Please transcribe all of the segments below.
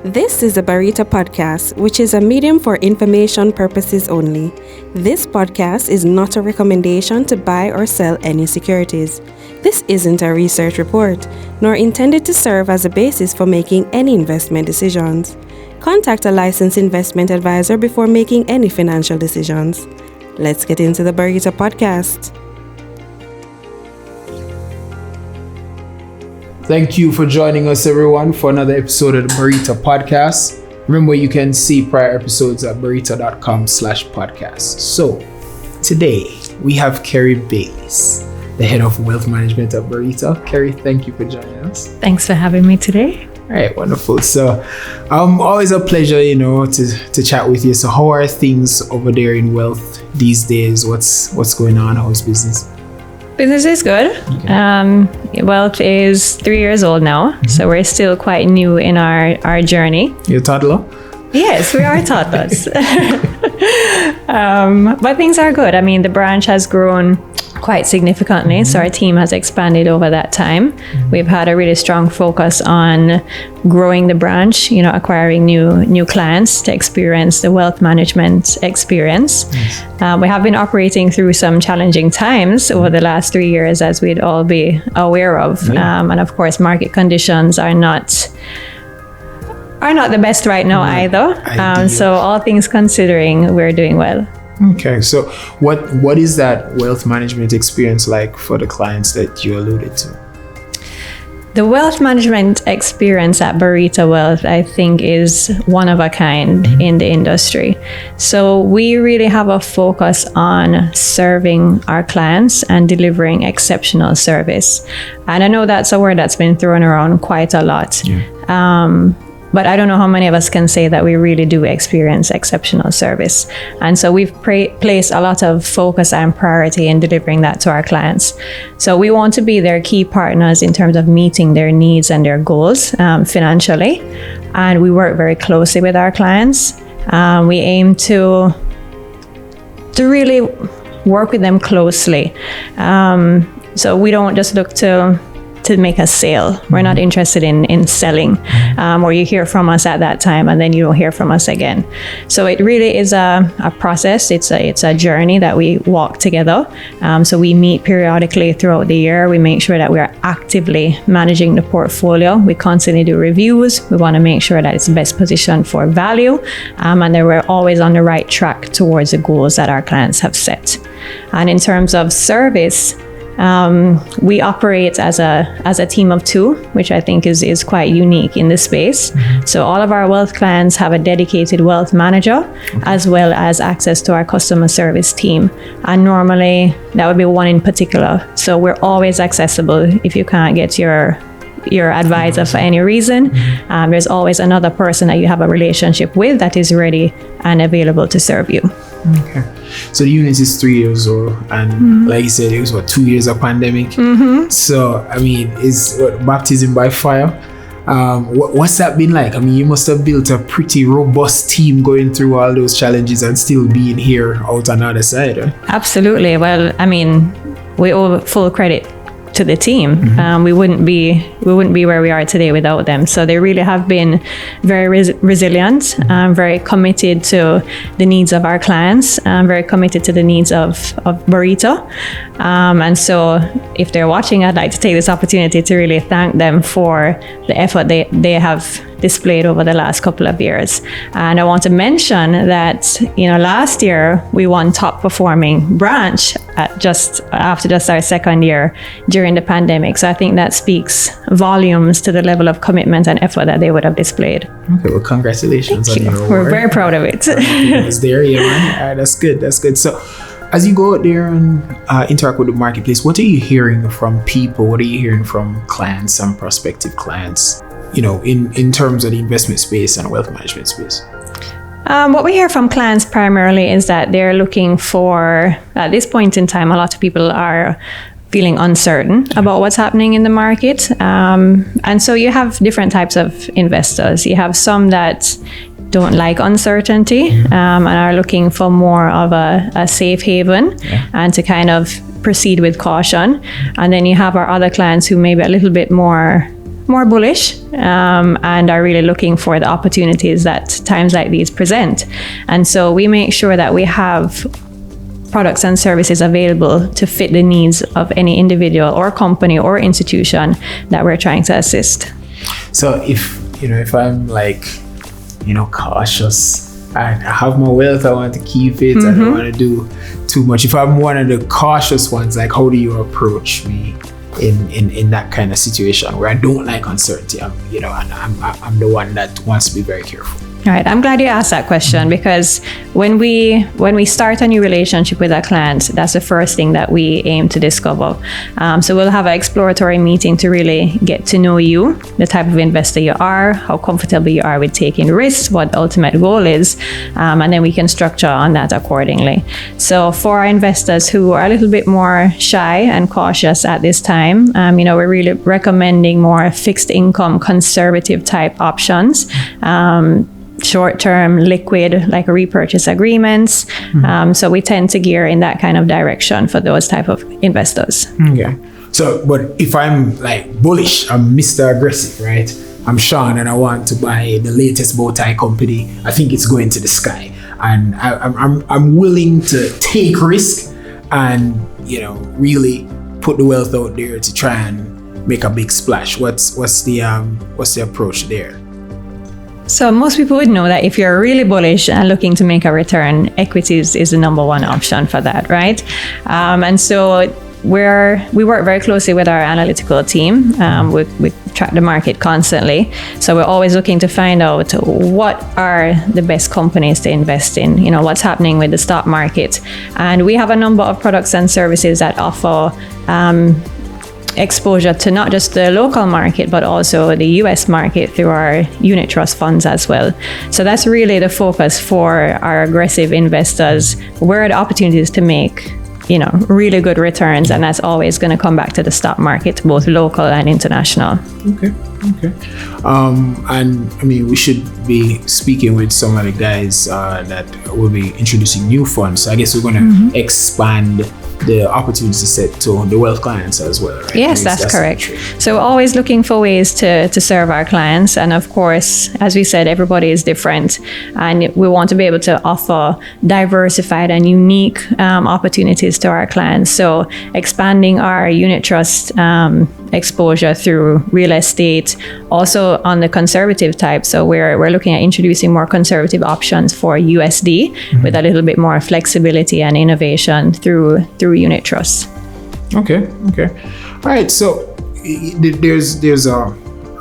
This is a Barita Podcast, which is a medium for information purposes only. This podcast is not a recommendation to buy or sell any securities. This isn't a research report, nor intended to serve as a basis for making any investment decisions. Contact a licensed investment advisor before making any financial decisions. Let's get into the Barita Podcast. Thank you for joining us, everyone, for another episode of the Barita Podcast. Remember, you can see prior episodes at barita.com/podcast. So, today we have Carrie Baillis, the head of wealth management at Barita. Kerrie, thank you for joining us. Thanks for having me today. All right, wonderful. So, always a pleasure, to chat with you. So, how are things over there in wealth these days? What's going on? How's business? Business is good. Okay. Wealth is 3 years old now, so we're still quite new in our journey. You're a toddler? Yes, we are toddlers. But things are good. I mean, the branch has grown quite significantly, so our team has expanded over that time. We've had a really strong focus on growing the branch, acquiring new clients to experience the wealth management experience. We have been operating through some challenging times over the last 3 years, as we'd all be aware of. And of course, market conditions are not the best right now either. So all things considering, we're doing well. Okay, so what is that wealth management experience like for the clients that you alluded to? The wealth management experience at Barita Wealth, I think, is one of a kind in the industry. So we really have a focus on serving our clients and delivering exceptional service. And I know that's a word that's been thrown around quite a lot. Yeah. But I don't know how many of us can say that we really do experience exceptional service. And so we've placed a lot of focus and priority in delivering that to our clients. So we want to be their key partners in terms of meeting their needs and their goals financially. And we work very closely with our clients. We aim to really work with them closely. So we don't just look to make a sale. We're not interested in selling, or you hear from us at that time and then you don't hear from us again. So it really is a process. It's a journey that we walk together. So we meet periodically throughout the year. We make sure that we are actively managing the portfolio. We constantly do reviews. We want to make sure that it's best positioned for value, and that we're always on the right track towards the goals that our clients have set. And in terms of service, we operate as a team of two, which I think is quite unique in this space. So all of our wealth clients have a dedicated wealth manager, as well as access to our customer service team. And normally that would be one in particular. So we're always accessible if you can't get your advisor for any reason. There's always another person that you have a relationship with that is ready and available to serve you. Okay. So the unit is 3 years old, and like you said, it was 2 years of pandemic. So I mean, is baptism by fire. What's that been like? I mean, you must have built a pretty robust team going through all those challenges and still being here out on the other side, right? Absolutely. Well, I mean, we owe full credit to the team. We wouldn't be where we are today without them. So they really have been very resilient, very committed to the needs of our clients, very committed to the needs of Barita. And so if they're watching, I'd like to take this opportunity to really thank them for the effort they have displayed over the last couple of years. And I want to mention that, last year we won top performing branch after our second year during the pandemic. So I think that speaks volumes to the level of commitment and effort that they would have displayed. Okay, well, congratulations on your award. We're very proud of it. It's there, yeah, man. All right, that's good. So as you go out there and interact with the marketplace, what are you hearing from people? What are you hearing from clients and prospective clients, in terms of the investment space and wealth management space? What we hear from clients primarily is that they're looking for, at this point in time, a lot of people are feeling uncertain about what's happening in the market. And so you have different types of investors. You have some that don't like uncertainty and are looking for more of a safe haven and to kind of proceed with caution. And then you have our other clients who may be a little bit more more bullish and are really looking for the opportunities that times like these present. And so we make sure that we have products and services available to fit the needs of any individual or company or institution that we're trying to assist. So if I'm like, cautious, I have my wealth, I want to keep it, I don't want to do too much. If I'm one of the cautious ones, like how do you approach me in that kind of situation where I don't like uncertainty? I'm the one that wants to be very careful. All right, I'm glad you asked that question, because when we start a new relationship with a client, that's the first thing that we aim to discover. So we'll have an exploratory meeting to really get to know you, the type of investor you are, how comfortable you are with taking risks, what the ultimate goal is, and then we can structure on that accordingly. So for our investors who are a little bit more shy and cautious at this time, we're really recommending more fixed income, conservative type options. Short-term liquid, like repurchase agreements. So we tend to gear in that kind of direction for those type of investors. Okay. So, but if I'm like bullish, I'm Mr. Aggressive, right? I'm Sean and I want to buy the latest bow tie company. I think it's going to the sky, and I'm willing to take risk and really put the wealth out there to try and make a big splash. What's the approach there? So most people would know that if you're really bullish and looking to make a return, equities is the number one option for that, right? And so we work very closely with our analytical team. We track the market constantly. So we're always looking to find out what are the best companies to invest in, what's happening with the stock market. And we have a number of products and services that offer exposure to not just the local market, but also the US market through our unit trust funds as well. So that's really the focus for our aggressive investors. Where are the opportunities to make really good returns? And that's always going to come back to the stock market, both local and international. Okay. And we should be speaking with some of the guys that will be introducing new funds. So I guess we're going to expand the opportunity set to the wealth clients as well, right? Yes, that's correct. So we're always looking for ways to serve our clients. And of course, as we said, everybody is different. And we want to be able to offer diversified and unique opportunities to our clients. So expanding our unit trust exposure through real estate, also on the conservative type. So we're looking at introducing more conservative options for USD with a little bit more flexibility and innovation through unit trusts. Okay. All right. So there's a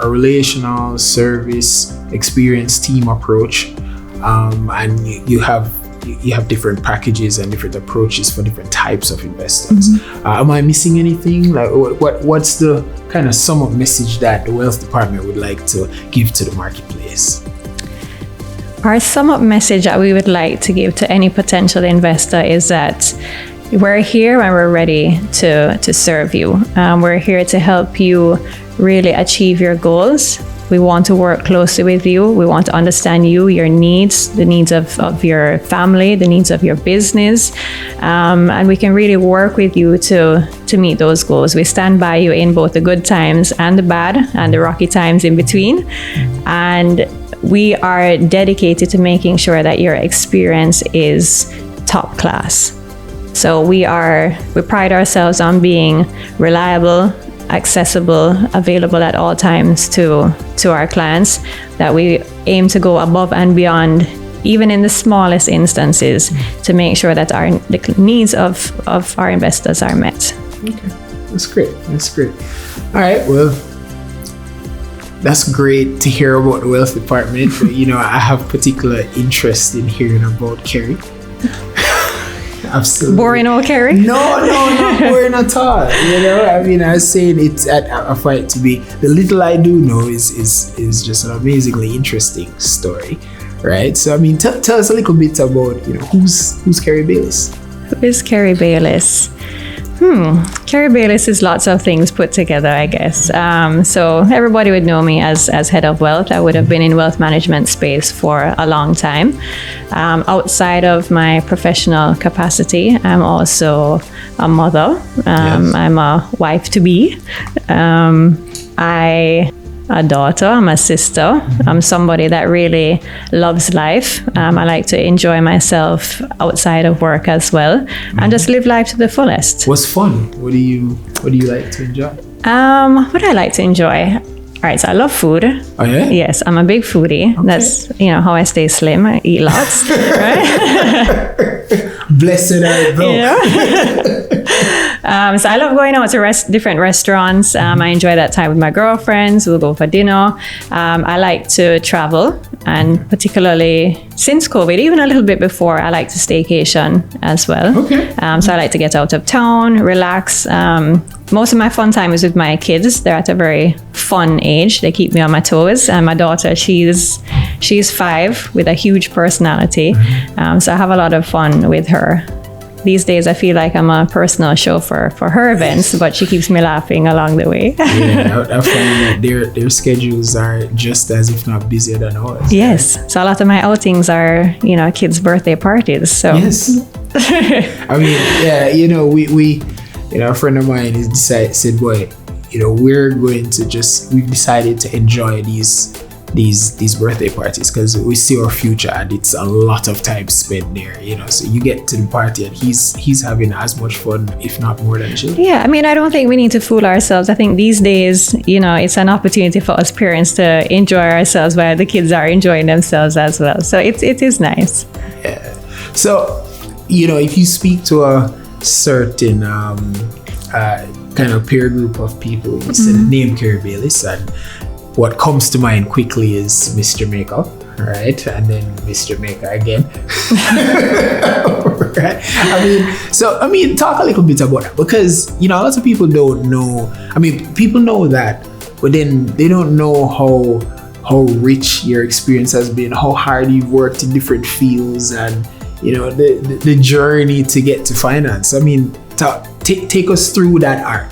relational service experience team approach, and you have different packages and different approaches for different types of investors. Am I missing anything? Like what's the kind of sum up message that the wealth department would like to give to the marketplace? Our sum up message that we would like to give to any potential investor is that we're here and we're ready to serve you. We're here to help you really achieve your goals. We want to work closely with you. We want to understand you, your needs, the needs of your family, the needs of your business. And we can really work with you to meet those goals. We stand by you in both the good times and the bad and the rocky times in between. And we are dedicated to making sure that your experience is top class. So we pride ourselves on being reliable, accessible, available at all times to our clients, that we aim to go above and beyond, even in the smallest instances, to make sure that the needs of our investors are met. Okay, that's great. All right, well, that's great to hear about the wealth department. But, I have particular interest in hearing about Kerrie. Absolutely. Boring old Kerrie? No, not boring at all. I was saying it's I find it to be, the little I do know is just an amazingly interesting story, right? So tell us a little bit about who's Carrie Baylis. Who is Carrie Baylis? Carrie Bailey is lots of things put together, I guess. So everybody would know me as head of wealth. I would have been in wealth management space for a long time. Outside of my professional capacity, I'm also a mother. Yes. I'm a wife to be. I a daughter, I'm a sister, I'm somebody that really loves life. I like to enjoy myself outside of work as well, and just live life to the fullest. What's fun? What do you like to enjoy? What I like to enjoy. All right, so I love food. Oh yeah? Yes, I'm a big foodie. Okay. That's how I stay slim. I eat lots. Right? Blessed are thou. So I love going out to different restaurants. I enjoy that time with my girlfriends. We'll go for dinner. I like to travel, and particularly since COVID, even a little bit before, I like to staycation as well. Okay. So I like to get out of town, relax. Most of my fun time is with my kids. They're at a very fun age. They keep me on my toes. And my daughter, she's 5 with a huge personality. So I have a lot of fun with her. These days, I feel like I'm a personal chauffeur for her events, but she keeps me laughing along the way. Yeah, I find that their schedules are just as, if not busier than ours. Yes. Right? So a lot of my outings are, kids' birthday parties. So yes. I mean, yeah, we a friend of mine said, boy, we've decided to enjoy these birthday parties because we see our future, and it's a lot of time spent there, so you get to the party and he's having as much fun, if not more than children. Yeah, I mean, I don't think we need to fool ourselves. I think these days, it's an opportunity for us parents to enjoy ourselves while the kids are enjoying themselves as well. So it is nice. Yeah. So, if you speak to a certain kind of peer group of people, you said the name Carrie Baylis, and what comes to mind quickly is Miss Jamaica, right? And then Miss Jamaica again. Right? I mean, talk a little bit about that, because, a lot of people don't know. I mean, people know that, but then they don't know how rich your experience has been, how hard you've worked in different fields, and, the journey to get to finance. I mean, take us through that arc.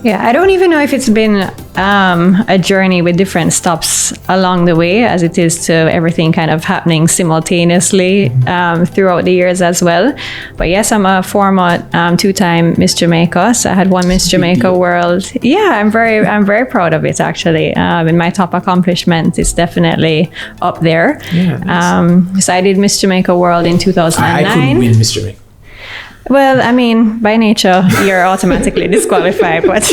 Yeah, I don't even know if it's been a journey with different stops along the way, as it is to everything kind of happening simultaneously throughout the years as well. But yes, I'm a former 2-time Miss Jamaica. So I had won Miss Jamaica World. Yeah, I'm very proud of it, actually. In my top accomplishment, it's definitely up there. Yeah, nice. So I did Miss Jamaica World in 2009. I couldn't win Miss Jamaica. Well, I mean, by nature, you're automatically disqualified. But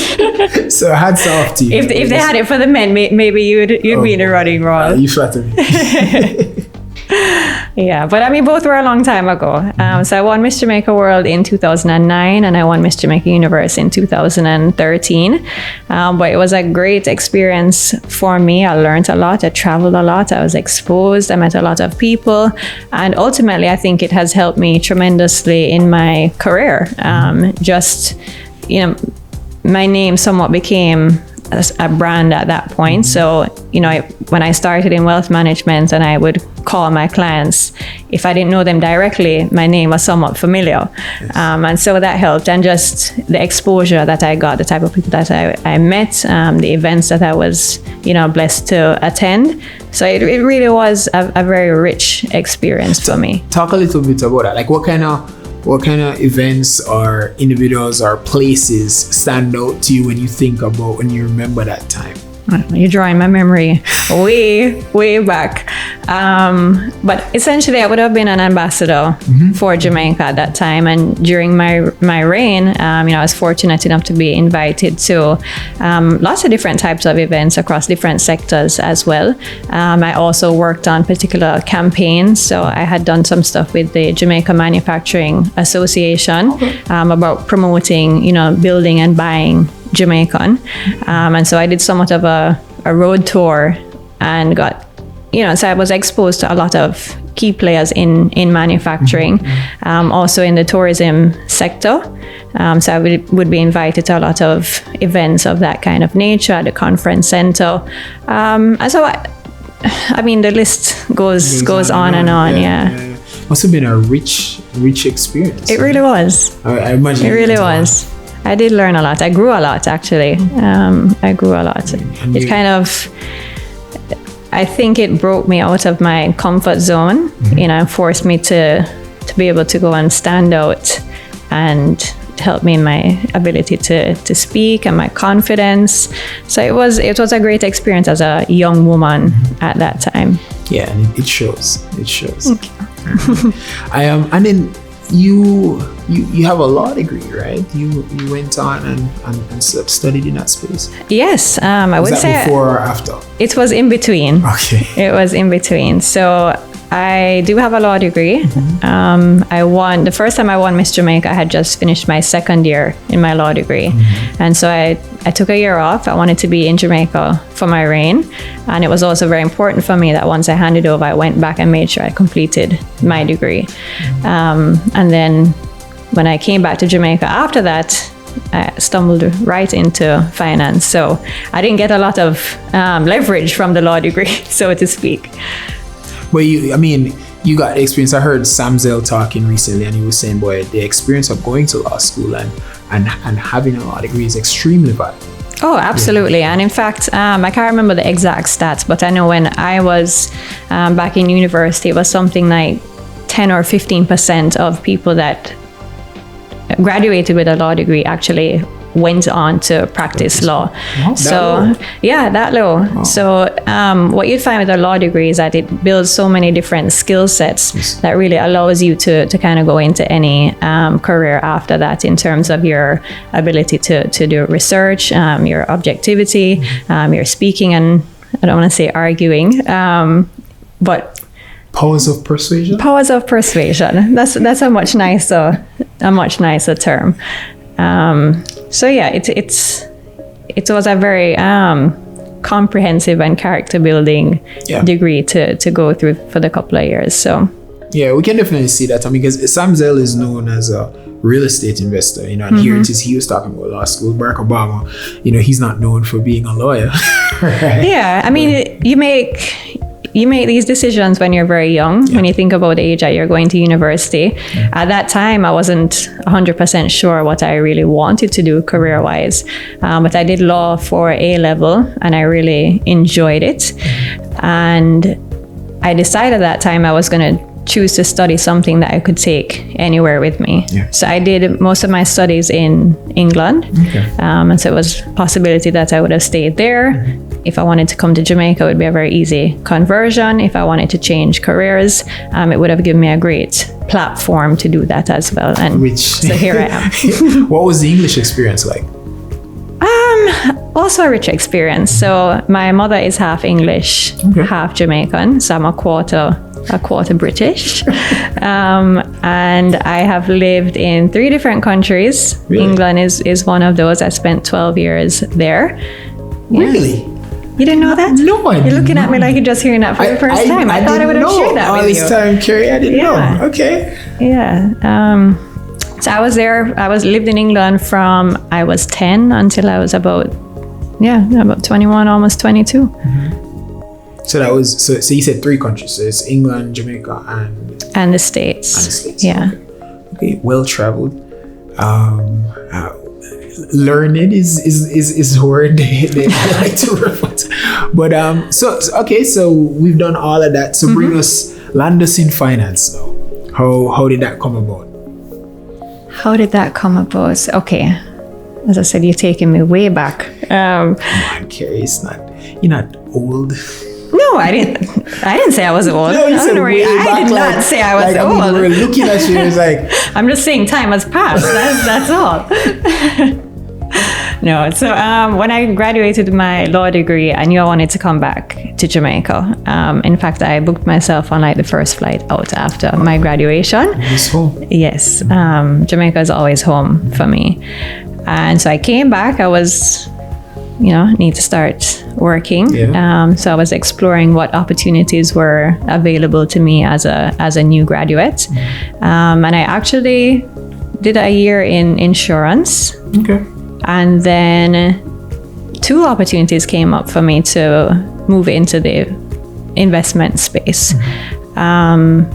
so hats off to you. If they had it for the men, maybe you'd be in the running role. You flatter me. Yeah, but I mean, both were a long time ago. So I won Miss Jamaica World in 2009, and I won Miss Jamaica Universe in 2013. But it was a great experience for me. I learned a lot. I traveled a lot. I was exposed. I met a lot of people. And ultimately, I think it has helped me tremendously in my career. My name somewhat became a brand at that point. So, when I started in wealth management and I would call my clients, if I didn't know them directly, my name was somewhat familiar. Yes. And so that helped. And just the exposure that I got, the type of people that I met, the events that I was, blessed to attend. So it really was a very rich experience for me. Talk a little bit about that. Like what kind of events or individuals or places stand out to you when you remember that time? You're drawing my memory way back. But essentially, I would have been an ambassador for Jamaica at that time. And during my reign, I was fortunate enough to be invited to lots of different types of events across different sectors as well. I also worked on particular campaigns. So I had done some stuff with the Jamaica Manufacturing Association about promoting, building and buying Jamaican. And so I did somewhat of a road tour and got, so I was exposed to a lot of key players in manufacturing, also in the tourism sector. So I would be invited to a lot of events of that kind of nature at the conference center. And so I mean, the list goes on and on. Yeah. Must have been a rich experience. It really was. I imagine it really was. I did learn a lot. I grew a lot, actually. I grew a lot. It kind of, I think it broke me out of my comfort zone, forced me to be able to go and stand out and It helped me in my ability to speak and my confidence. So it was a great experience as a young woman at that time. Yeah, and it shows. It shows. Thank you. And then you have a law degree, right? You went on and studied in that space. Yes, I would say before or after? It was in between. Okay. It was in between. So I do have a law degree. I won the first time I won Miss Jamaica. I had just finished my second year in my law degree, and so I took a year off. I wanted to be in Jamaica for my reign, and it was also very important for me that once I handed over, I went back and made sure I completed my degree. And then when I came back to Jamaica after that, I stumbled right into finance. So I didn't get a lot of leverage from the law degree, so to speak. Well, you got experience. I heard Sam Zell talking recently, and he was saying, boy, the experience of going to law school and having a law degree is extremely valuable. Oh, absolutely. Yeah. And in fact, I can't remember the exact stats, but I know when I was back in university, it was something like 10 or 15% of people that graduated with a law degree actually went on to practice law. Oh, that low. Oh. So what you'd find with a law degree is that it builds so many different skill sets that really allows you to kind of go into any career after that in terms of your ability to do research, your objectivity, your speaking, and I don't want to say arguing, but powers of persuasion. Powers of persuasion. That's a much nicer term. So yeah, it was a very comprehensive and character building degree to go through for the couple of years. So yeah, we can definitely see that. Because Sam Zell is known as a real estate investor, and here it is. He was talking about law school. Barack Obama, he's not known for being a lawyer. Right? Yeah, you make these decisions when you're very young, when you think about the age that you're going to university. At that time, I wasn't 100% sure what I really wanted to do career-wise. But I did law for A-level, and I really enjoyed it. And I decided at that time I was going to choose to study something that I could take anywhere with me. Yeah. So I did most of my studies in England. Okay. And so it was a possibility that I would have stayed there. If I wanted to come to Jamaica, it would be a very easy conversion. If I wanted to change careers, it would have given me a great platform to do that as well. And so here I am. What was the English experience like? Also a rich experience. So my mother is half English, half Jamaican. So I'm a quarter British. And I have lived in 3 different countries. Really? England is one of those. I spent 12 years there. Yeah. Really? You didn't know that? No, I didn't. You're looking at me like you're just hearing that for the first time. I thought I would have shared that with you. All this time, Kerrie, I didn't know. Okay. Yeah. So I was there. Lived in England from I was 10 until I was about 21, almost 22. Mm-hmm. So that was so you said 3 countries. So it's England, Jamaica, and the States. Yeah. Okay. Well traveled. Learned is a word they like to refer to. But so we've done all of that. So land us in finance now. How did that come about? How did that come about? Okay. As I said, you're taking me way back. Come on, Kerrie, you're not old. No, I didn't say I was old. No, you said way back. I did not say I was old. We were looking at you, it was like... I'm just saying time has passed. That's all. No, so when I graduated my law degree, I knew I wanted to come back to Jamaica. In fact, I booked myself on the first flight out after my graduation. It's home. Yes, Jamaica is always home for me. And so I came back. I was, need to start working. Yeah. So I was exploring what opportunities were available to me as a new graduate. And I actually did a year in insurance. Okay. And then 2 opportunities came up for me to move into the investment space. And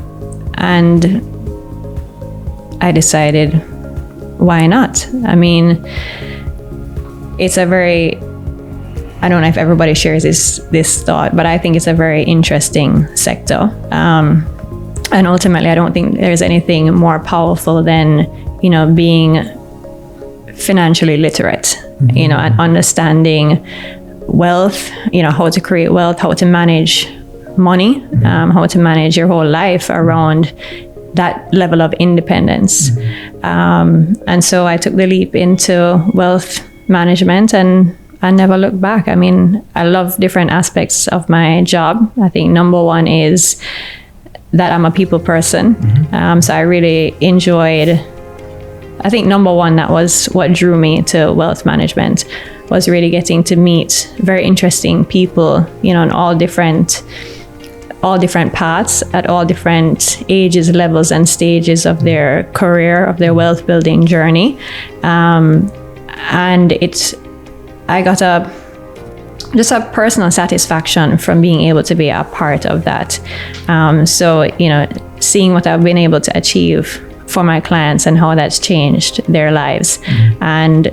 I decided, why not? It's a very, I don't know if everybody shares this thought, but I think it's a very interesting sector. And ultimately, I don't think there's anything more powerful than, being financially literate, and understanding wealth, how to create wealth, how to manage money, how to manage your whole life around that level of independence. And so I took the leap into wealth management, and I never looked back. I mean, I love different aspects of my job. I think number one is that I'm a people person. So I really enjoyed, I think number one, that was what drew me to wealth management, was really getting to meet very interesting people, on all different paths, at all different ages, levels, and stages of their career, of their wealth building journey. And I got just a personal satisfaction from being able to be a part of that. So, seeing what I've been able to achieve for my clients and how that's changed their lives. And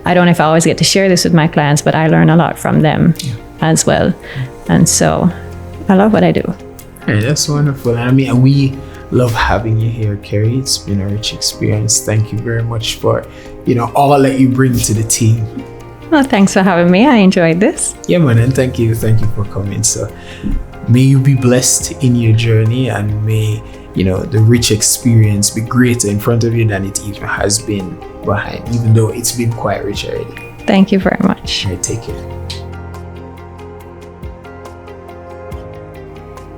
I don't know if I always get to share this with my clients, but I learn a lot from them as well. And so I love what I do. Hey, that's wonderful. I mean, we love having you here, Kerrie. It's been a rich experience. Thank you very much for, all that you bring to the team. Well, thanks for having me. I enjoyed this. Yeah, man, and thank you for coming. So may you be blessed in your journey, and may, the rich experience be greater in front of you than it even has been behind, even though it's been quite rich already. Thank you very much. All right, take care.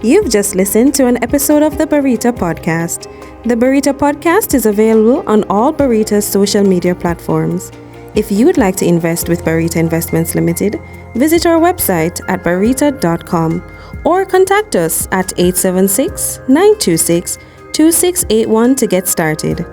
You've just listened to an episode of the Barita Podcast. The Barita Podcast is available on all Barita's social media platforms. If you would like to invest with Barita Investments Limited, visit our website at barita.com or contact us at 876-926-2681 to get started.